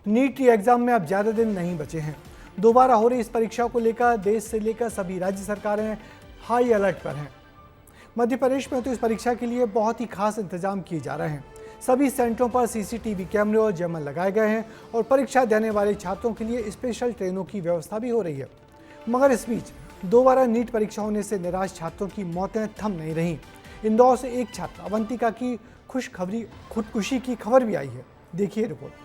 NEET exam में अब ज़्यादा दिन नहीं बचे हैं। दोबारा हो रही इस परीक्षा को लेकर देश से लेकर सभी राज्य सरकारें हाई अलर्ट पर हैं। मध्य प्रदेश में तो इस परीक्षा के लिए बहुत ही खास इंतजाम किए जा रहे हैं। सभी सेंटरों पर सीसीटीवी कैमरे और जैमर लगाए गए हैं और परीक्षा देने वाले छात्रों के लिए स्पेशल ट्रेनों की व्यवस्था भी हो रही है। मगर इस बीच दोबारा नीट परीक्षा होने से निराश छात्रों की मौतें थम नहीं रहीं। इंदौर से एक छात्र अवंतिका की खुदकुशी की खबर भी आई है। देखिए रिपोर्ट।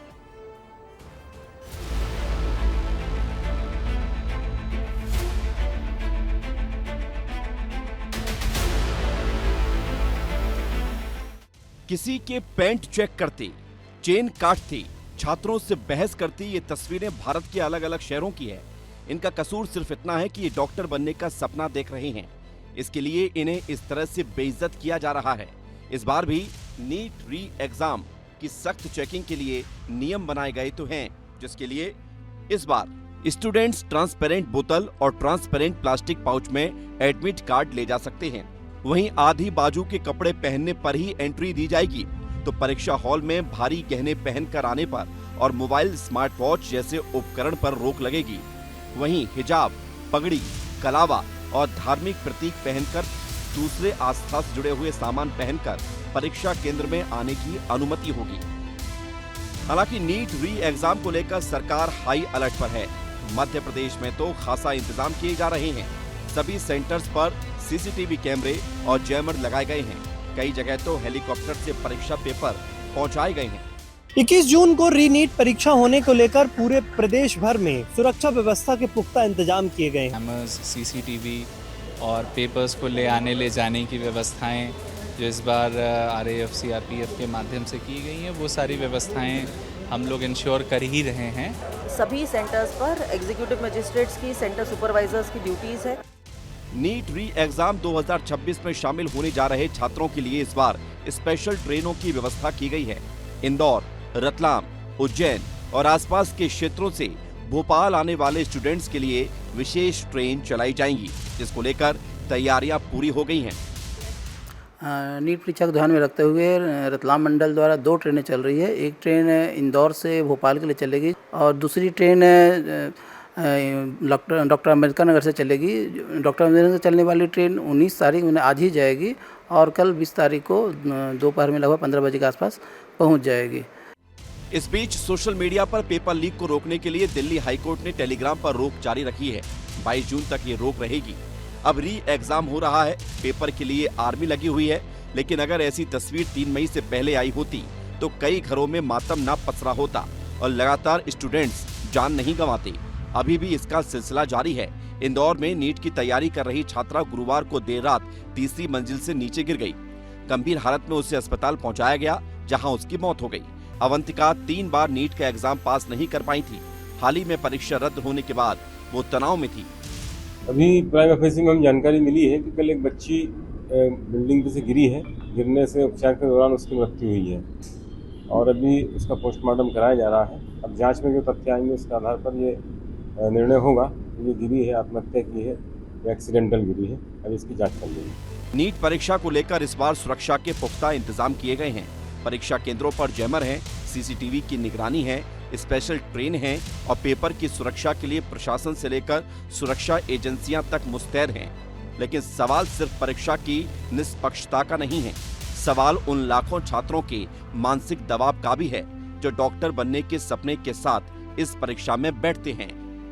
किसी के पैंट चेक करती, चेन काटती, छात्रों से बहस करती ये तस्वीरें भारत के अलग अलग शहरों की है। इनका कसूर सिर्फ इतना है कि ये डॉक्टर बनने का सपना देख रहे हैं। इसके लिए इन्हें इस तरह से बेइज्जत किया जा रहा है। इस बार भी नीट री एग्जाम की सख्त चेकिंग के लिए नियम बनाए गए तो हैं, जिसके लिए इस बार स्टूडेंट्स ट्रांसपेरेंट बोतल और ट्रांसपेरेंट प्लास्टिक पाउच में एडमिट कार्ड ले जा सकते हैं। वहीं आधी बाजू के कपड़े पहनने पर ही एंट्री दी जाएगी, तो परीक्षा हॉल में भारी गहने पहनकर आने पर और मोबाइल, स्मार्ट वॉच जैसे उपकरण पर रोक लगेगी। वहीं हिजाब, पगड़ी, कलावा और धार्मिक प्रतीक पहनकर दूसरे आस्था से जुड़े हुए सामान पहनकर परीक्षा केंद्र में आने की अनुमति होगी। हालांकि नीट री एग्जाम को लेकर सरकार हाई अलर्ट पर है। मध्य प्रदेश में तो खासा इंतजाम किए जा रहे हैं। सभी सेंटर्स पर सीसीटीवी कैमरे और जैमर लगाए गए हैं। कई जगह तो हेलीकॉप्टर से परीक्षा पेपर पहुंचाए गए हैं। 21 जून को री नीट परीक्षा होने को लेकर पूरे प्रदेश भर में सुरक्षा व्यवस्था के पुख्ता इंतजाम किए गए हैं। सीसीटीवी और पेपर्स को ले जाने की व्यवस्थाएं जो इस बार RAF CRPF के माध्यम से की गई हैं, वो सारी व्यवस्थाएं हम लोग इंश्योर कर ही रहे हैं। सभी सेंटर्स पर एग्जीक्यूटिव मजिस्ट्रेट्स की, सेंटर सुपरवाइजर्स की ड्यूटीज है। नीट री एग्जाम 2026 में शामिल होने जा रहे छात्रों के लिए इस बार स्पेशल ट्रेनों की व्यवस्था की गई है। इंदौर, रतलाम, उज्जैन और आसपास के क्षेत्रों से भोपाल आने वाले स्टूडेंट्स के लिए विशेष ट्रेन चलाई जाएंगी, जिसको लेकर तैयारियां पूरी हो गई हैं। नीट परीक्षा को ध्यान में रखते हुए रतलाम मंडल द्वारा 2 ट्रेनें चल रही है। एक ट्रेन इंदौर से भोपाल के लिए चलेगी और दूसरी ट्रेन डॉक्टर अम्बेडकर नगर से चलेगी। डॉक्टर अम्बेडकर नगर से चलने वाली ट्रेन 19 तारीख उन्हें आज ही जाएगी और कल 20 तारीख को दोपहर में लगभग 15 बजे के आसपास पहुंच जाएगी। इस बीच सोशल मीडिया पर पेपर लीक को रोकने के लिए दिल्ली हाईकोर्ट ने टेलीग्राम पर रोक जारी रखी है। 22 जून तक ये रोक रहेगी। अब री एग्जाम हो रहा है, पेपर के लिए आर्मी लगी हुई है, लेकिन अगर ऐसी तस्वीर 3 मई से पहले आई होती तो कई घरों में मातम ना पसरा होता और लगातार स्टूडेंट्स जान नहीं गंवाते। अभी भी इसका सिलसिला जारी है। इंदौर में नीट की तैयारी कर रही छात्रा गुरुवार को देर रात तीसरी मंजिल से नीचे गिर गई। गंभीर हालत में उसे अस्पताल पहुंचाया गया, जहां उसकी मौत हो गई। अवंतिका 3 बार नीट का एग्जाम पास नहीं कर पाई थी। हाल ही में परीक्षा रद्द होने के बाद वो तनाव में थी। अभी प्राइम ऑफिसिंग में जानकारी मिली है कि कल एक बच्ची बिल्डिंग से गिरी है। गिरने से उपचार के दौरान उसकी मृत्यु हुई है और अभी उसका पोस्टमार्टम कराया जा रहा है। अब जांच में जो तथ्य आएंगे उसके आधार पर ये निर्णय होगा कि ये गिरी है, आत्महत्या की है या एक्सीडेंटल गिरी है। अब इसकी जांच चल रही है। नीट परीक्षा को लेकर इस बार सुरक्षा के पुख्ता इंतजाम किए गए हैं। परीक्षा केंद्रों पर जैमर हैं, सीसीटीवी की निगरानी है, स्पेशल ट्रेन है और पेपर की सुरक्षा के लिए प्रशासन से लेकर सुरक्षा एजेंसियां तक मुस्तैद हैं। लेकिन सवाल सिर्फ परीक्षा की निष्पक्षता का नहीं है। सवाल उन लाखों छात्रों के मानसिक दबाव का भी है जो डॉक्टर बनने के सपने के साथ इस परीक्षा में बैठते हैं।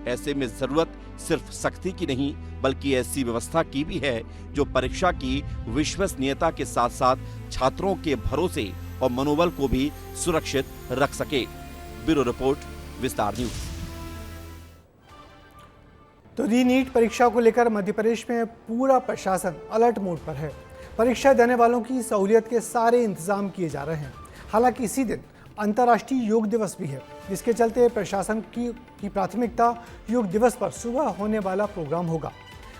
ऐसे में जरूरत सिर्फ सख्ती की नहीं, बल्कि ऐसी व्यवस्था की भी है जो परीक्षा की विश्वसनीयता के साथ साथ छात्रों के भरोसे और मनोबल को भी सुरक्षित रख सके। ब्यूरो रिपोर्ट, विस्तार न्यूज। तो री नीट परीक्षा को लेकर मध्य प्रदेश में पूरा प्रशासन अलर्ट मोड पर है। परीक्षा देने वालों की सहूलियत के सारे इंतजाम किए जा रहे हैं। हालांकि इसी दिन अंतर्राष्ट्रीय योग दिवस भी है, जिसके चलते प्रशासन की प्राथमिकता योग दिवस पर सुबह होने वाला प्रोग्राम होगा।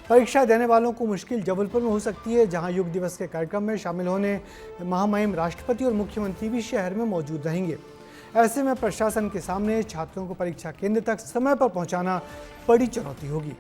परीक्षा देने वालों को मुश्किल जबलपुर में हो सकती है, जहां योग दिवस के कार्यक्रम में शामिल होने महामहिम राष्ट्रपति और मुख्यमंत्री भी शहर में मौजूद रहेंगे। ऐसे में प्रशासन के सामने छात्रों को परीक्षा केंद्र तक समय पर पहुंचाना बड़ी चुनौती होगी।